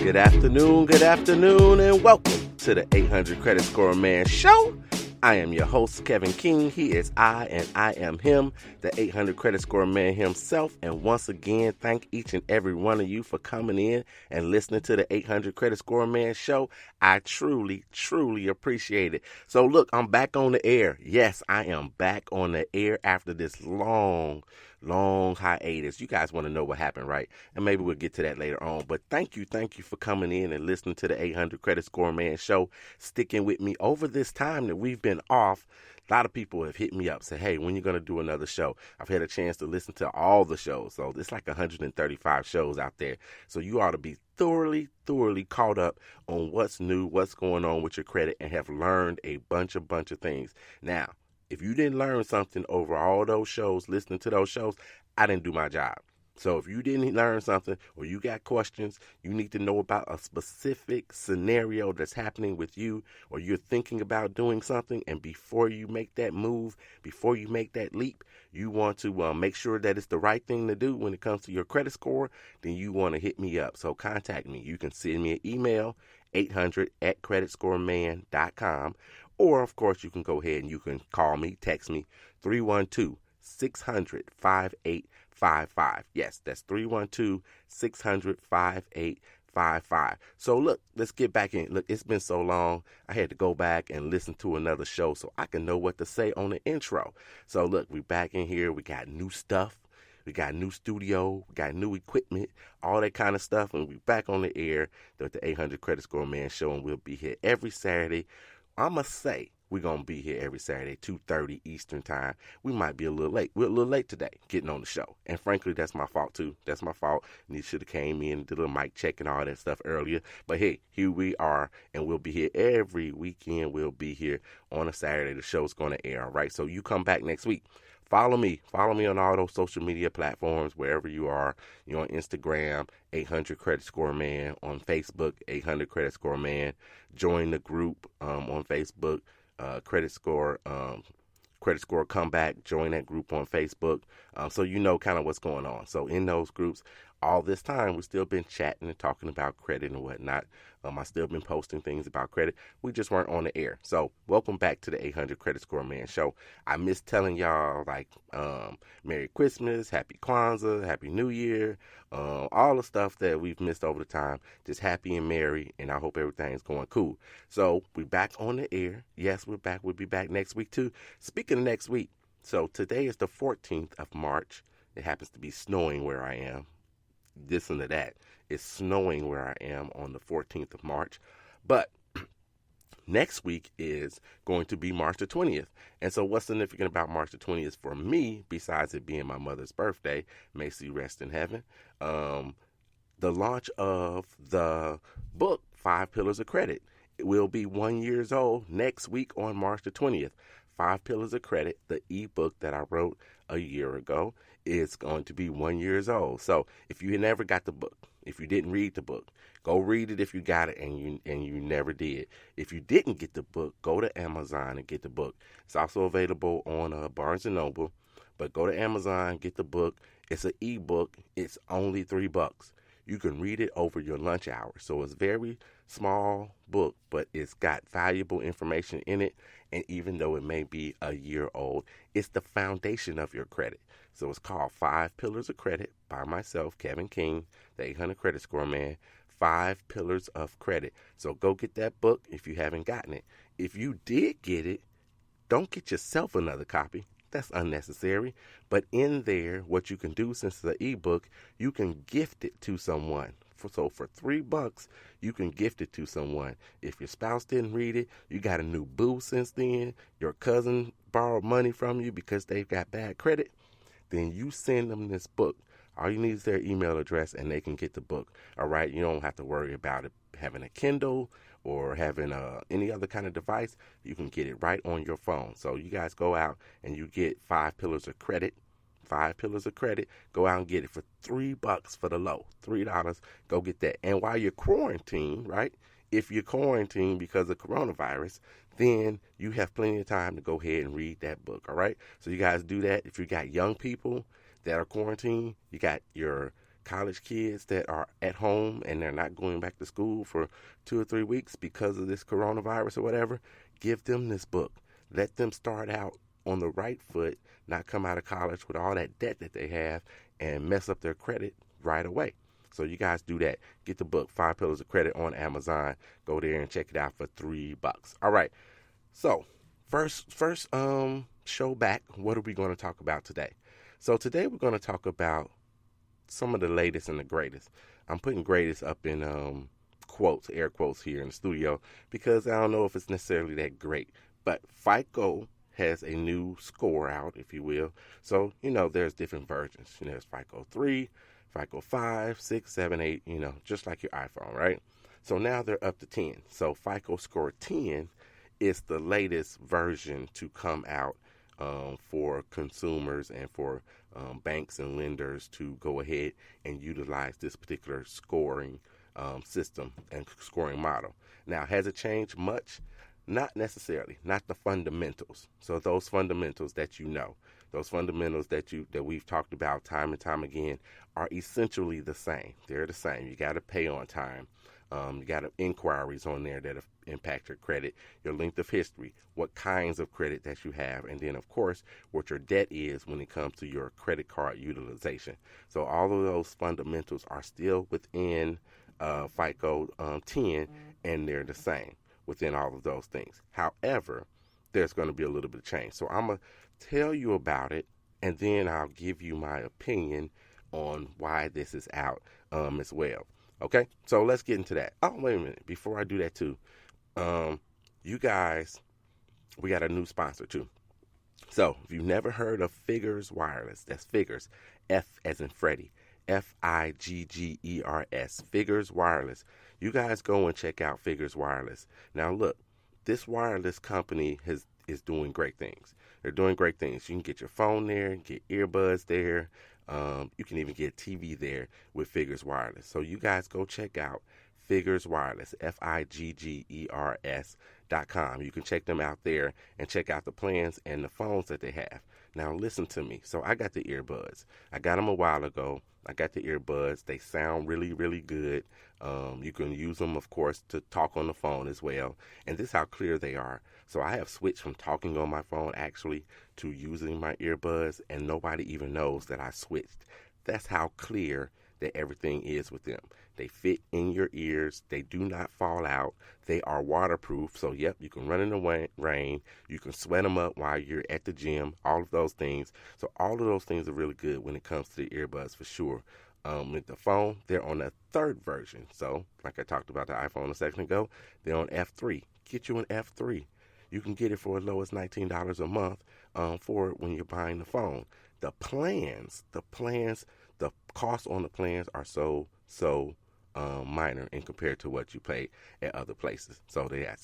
Good afternoon, and welcome to the 800 Credit Score Man Show. I am your host, Kevin King. He is I, and I am him, the 800 Credit Score Man himself. And once again, thank each and every one of you for coming in and listening to the 800 Credit Score Man Show. I truly, truly appreciate it. So look, I'm back on the air. Yes, I am back on the air after this long hiatus. You guys want to know what happened, right? And maybe we'll get to that later on. But thank you for coming in and listening to the 800 Credit Score Man Show, sticking with me over this time that we've been off. A lot of people have hit me up, say, hey, when you going to do another show? I've had a chance to listen to all the shows. So there's like 135 shows out there. So you ought to be thoroughly caught up on what's new, what's going on with your credit, and have learned a bunch of things. Now, if you didn't learn something over all those shows, listening to those shows, I didn't do my job. So if you didn't learn something or you got questions, you need to know about a specific scenario that's happening with you, or you're thinking about doing something, and before you make that move, before you make that leap, you want to make sure that it's the right thing to do when it comes to your credit score, then you want to hit me up. So contact me. You can send me an email, 800@creditscoreman.com. Or, of course, you can go ahead and you can call me, text me, 312-600-5855. Yes, that's 312-600-5855. So, look, let's get back in. Look, it's been so long. I had to go back and listen to another show so I can know what to say on the intro. So, look, we're back in here. We got new stuff. We got new studio, we got new equipment, all that kind of stuff. And we're back on the air with the 800 Credit Score Man Show, and we'll be here every Saturday. I must say, we're going to be here every Saturday, 2:30 Eastern time. We might be a little late. We're a little late today getting on the show. And frankly, that's my fault, too. That's my fault. And you should have came in and did a little mic check and all that stuff earlier. But, hey, here we are, and we'll be here every weekend. We'll be here on a Saturday. The show's going to air, all right? So you come back next week. Follow me on all those social media platforms, wherever you are. You're on Instagram, 800 Credit Score Man. On Facebook, 800 Credit Score Man. Join the group on Facebook, Credit Score Comeback. Join that group on Facebook, so you know kind of what's going on. So in those groups, all this time, we've still been chatting and talking about credit and whatnot. I've still been posting things about credit. We just weren't on the air. So welcome back to the 800 Credit Score Man Show. I miss telling y'all, like, Merry Christmas, Happy Kwanzaa, Happy New Year, all the stuff that we've missed over the time. Just happy and merry, and I hope everything's going cool. So we're back on the air. Yes, we're back. We'll be back next week, too. Speaking of next week, so today is the 14th of March. It happens to be snowing where I am. Listen to that. It's snowing where I am on the 14th of March. But next week is going to be March the 20th. And so what's significant about March the 20th for me, besides it being my mother's birthday, may she rest in heaven, the launch of the book, 5 Pillars of Credit. It will be 1 year old next week on March the 20th. 5 Pillars of Credit, the ebook that I wrote a year ago, is going to be 1 year old. So if you never got the book, if you didn't read the book, go read it if you got it and you never did. If you didn't get the book, go to Amazon and get the book. It's also available on Barnes & Noble, but go to Amazon, get the book. It's an ebook. It's only $3. You can read it over your lunch hour. So it's a very small book, but it's got valuable information in it. And even though it may be a year old, it's the foundation of your credit. So it's called 5 Pillars of Credit by myself, Kevin King, the 800 Credit Score Man. 5 Pillars of Credit. So go get that book if you haven't gotten it. If you did get it, don't get yourself another copy. That's unnecessary. But in there, what you can do, since it's an ebook, you can gift it to someone. So for $3, you can gift it to someone. If your spouse didn't read it, you got a new boo since then, your cousin borrowed money from you because they've got bad credit, then you send them this book. All you need is their email address and they can get the book. All right? You don't have to worry about it having a Kindle or having any other kind of device. You can get it right on your phone. So you guys go out and you get 5 Pillars of Credit. 5 Pillars of Credit. Go out and get it for $3 for the low. $3. Go get that. And while you're quarantined, right? If you're quarantined because of coronavirus, then you have plenty of time to go ahead and read that book. All right? So you guys do that. If you got young people that are quarantined, you got your college kids that are at home and they're not going back to school for 2 or 3 weeks because of this coronavirus or whatever, give them this book. Let them start out on the right foot, not come out of college with all that debt that they have and mess up their credit right away. So you guys do that. Get the book, 5 Pillars of Credit, on Amazon. Go there and check it out for $3. All right. So first show back, what are we going to talk about today? So today we're going to talk about some of the latest and the greatest. I'm putting greatest up in quotes, air quotes here in the studio, because I don't know if it's necessarily that great. But FICO has a new score out, if you will. So, there's different versions. There's FICO 3, FICO 5, 6, 7, 8, just like your iPhone, right? So now they're up to 10. So FICO score 10 is the latest version to come out for consumers and for banks and lenders to go ahead and utilize this particular scoring system and scoring model. Now, has it changed much? Not necessarily, not the fundamentals. So those fundamentals that those fundamentals that we've talked about time and time again are essentially the same. They're the same. You got to pay on time. You got inquiries on there that impact your credit, your length of history, what kinds of credit that you have, and then, of course, what your debt is when it comes to your credit card utilization. So all of those fundamentals are still within FICO 10, and they're the same within all of those things. However, there's going to be a little bit of change. So I'm going to tell you about it, and then I'll give you my opinion on why this is out as well. Okay, so let's get into that. Oh, wait a minute. Before I do that too, you guys, we got a new sponsor too. So if you've never heard of Figures Wireless, that's Figures, F as in Freddie, Figgers, Figures Wireless. You guys go and check out Figures Wireless. Now look, this wireless company is doing great things. They're doing great things. You can get your phone there, get earbuds there. You can even get TV there with Figures Wireless. So you guys go check out Figures Wireless, Figgers.com. You can check them out there and check out the plans and the phones that they have. Now listen to me. So I got the earbuds. I got them a while ago. I got the earbuds. They sound really, really good. You can use them, of course, to talk on the phone as well. And this is how clear they are. So I have switched from talking on my phone actually to using my earbuds, and nobody even knows that I switched. That's how clear that everything is with them. They fit in your ears. They do not fall out. They are waterproof. So, yep, you can run in the rain. You can sweat them up while you're at the gym, all of those things. So all of those things are really good when it comes to the earbuds for sure. With the phone, they're on the 3rd version. So, like I talked about the iPhone a second ago, they're on F3. Get you an F3. You can get it for as low as $19 a month for it when you're buying the phone. The cost on the plans are so minor in compared to what you pay at other places. So they have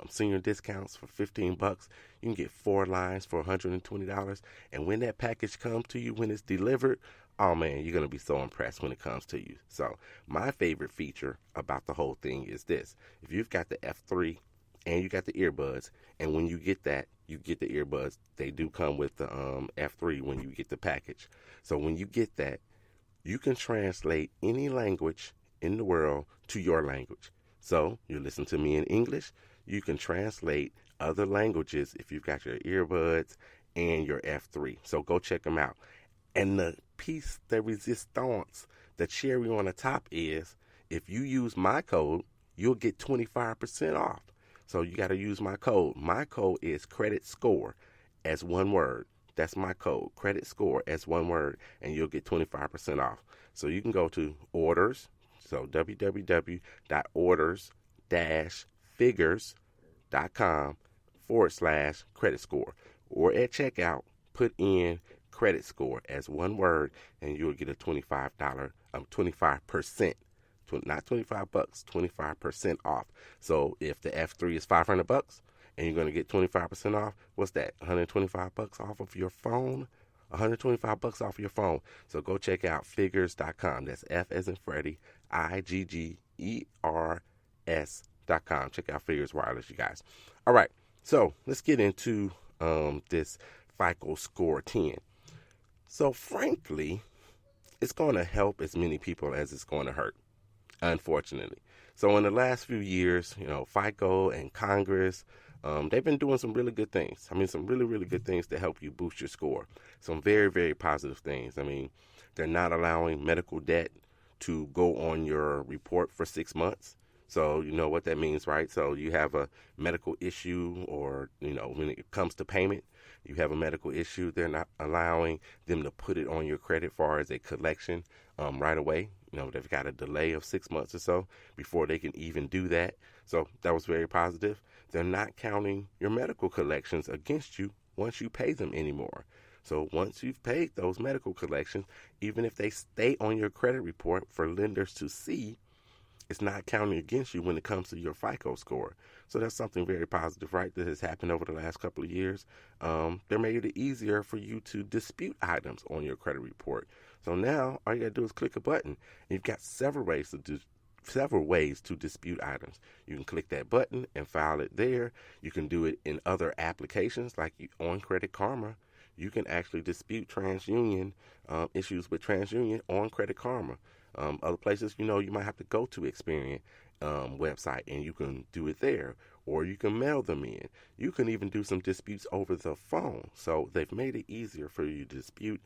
senior discounts for $15. You can get 4 lines for $120. And when that package comes to you, when it's delivered, oh man, you're going to be so impressed when it comes to you. So my favorite feature about the whole thing is this. If you've got the F3 and you got the earbuds, and when you get that, you get the earbuds. They do come with the F3 when you get the package. So when you get that, you can translate any language in the world to your language. So you listen to me in English, you can translate other languages if you've got your earbuds and your F3. So go check them out. And the piece de resistance, the cherry on the top is, if you use my code, you'll get 25% off. So you got to use my code. My code is credit score as one word. That's my code, credit score as one word, and you'll get 25% off. So you can go to orders, so www.orders-figures.com/credit score. Or at checkout, put in credit score as one word, and you'll get a $25, 25%. Not $25, 25% off. So if the F3 is $500 and you're going to get 25% off, what's that? $125 off of your phone? $125 off your phone. So go check out Figgers.com. That's F as in Freddie, Iggers.com. Check out Figures Wireless, you guys. All right. So let's get into this FICO score 10. So frankly, it's going to help as many people as it's going to hurt, unfortunately. So in the last few years, FICO and Congress, they've been doing some really good things. I mean, some really, really good things to help you boost your score. Some very, very positive things. I mean, they're not allowing medical debt to go on your report for 6 months. So you know what that means, right? So you have a medical issue, or when it comes to payment, you have a medical issue. They're not allowing them to put it on your credit far as a collection right away. They've got a delay of 6 months or so before they can even do that. So that was very positive. They're not counting your medical collections against you once you pay them anymore. So once you've paid those medical collections, even if they stay on your credit report for lenders to see, it's not counting against you when it comes to your FICO score. So that's something very positive, right, that has happened over the last couple of years. They made it easier for you to dispute items on your credit report. So now all you got to do is click a button. And you've got several ways to dispute items. You can click that button and file it there. You can do it in other applications like on Credit Karma. You can actually dispute TransUnion issues with TransUnion on Credit Karma. Other places, you might have to go to Experian website, and you can do it there, or you can mail them in. You can even do some disputes over the phone. So they've made it easier for you to dispute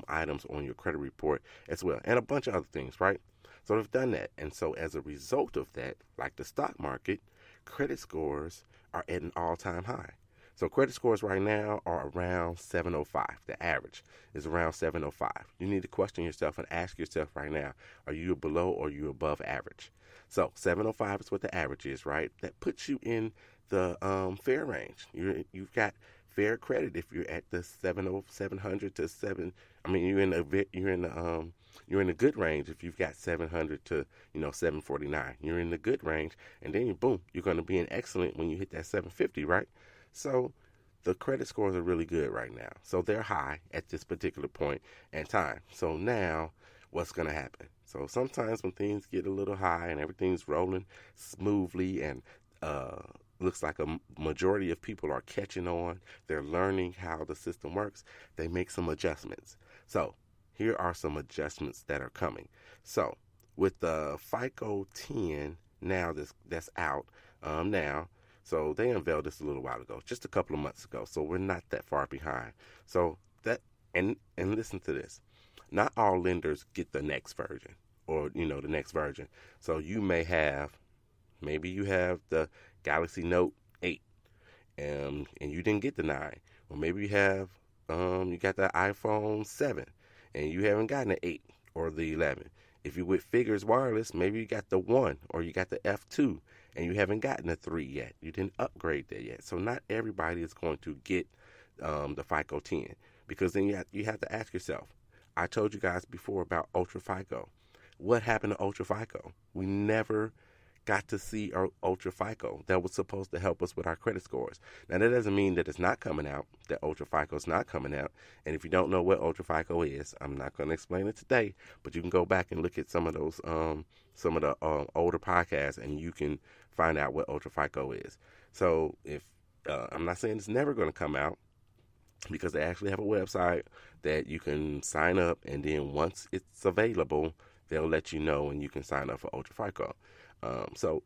items on your credit report as well, and a bunch of other things, right? So they've done that, and so as a result of that, like the stock market, credit scores are at an all-time high. So credit scores right now are around 705. The average is around 705. You need to question yourself and ask yourself right now, are you below or are you above average? So 705 is what the average is, right? That puts you in the fair range. You've got fair credit if you're at the 700 to 7. I mean, you're in the good range if you've got 700 to 749. You're in the good range, and then boom, you're going to be in excellent when you hit that 750, right? So the credit scores are really good right now. So they're high at this particular point in time. So now what's going to happen? So sometimes when things get a little high and everything's rolling smoothly and looks like a majority of people are catching on, they're learning how the system works, they make some adjustments. So here are some adjustments that are coming. So with the FICO 10 now that's out now, so they unveiled this a little while ago, just a couple of months ago. So we're not that far behind. So that and listen to this. Not all lenders get the next version or the next version. So maybe you have the Galaxy Note 8 and you didn't get the 9. Or maybe you have you got the iPhone 7 and you haven't gotten the 8 or the 11. If you're with Figures Wireless, maybe you got the 1 or you got the F2 and you haven't gotten the 3 yet. You didn't upgrade that yet. So not everybody is going to get the FICO 10, because then you have to ask yourself, I told you guys before about Ultra FICO. What happened to Ultra FICO? We never got to see our Ultra FICO that was supposed to help us with our credit scores. Now, that doesn't mean that it's not coming out, that Ultra FICO is not coming out. And if you don't know what Ultra FICO is, I'm not going to explain it today, but you can go back and look at some of those, some of the older podcasts, and you can find out what Ultra FICO is. So if I'm not saying it's never going to come out, because they actually have a website that you can sign up, and then once it's available, they'll let you know and you can sign up for Ultra FICO. So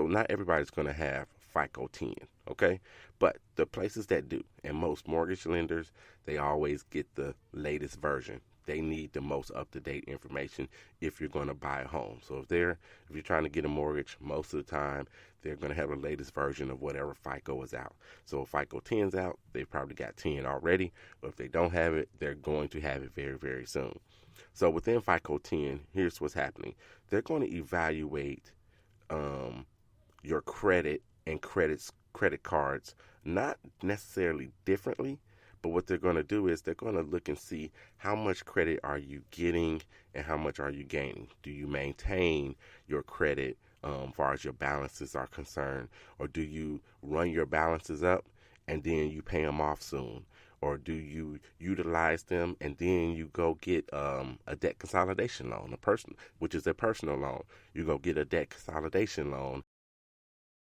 not everybody's going to have FICO 10, okay? But the places that do, and most mortgage lenders, they always get the latest version. They need the most up-to-date information if you're going to buy a home. So if you're trying to get a mortgage, most of the time, they're going to have the latest version of whatever FICO is out. So if FICO 10's out, they've probably got 10 already. But if they don't have it, they're going to have it very, very soon. So within FICO 10, here's what's happening. They're going to evaluate your credit and credit cards, not necessarily differently, but what they're going to do is they're going to look and see how much credit are you getting and how much are you gaining. Do you maintain your credit as far as your balances are concerned, or do you run your balances up and then you pay them off soon? Or do you utilize them and then you go get a debt consolidation loan, which is a personal loan? You go get a debt consolidation loan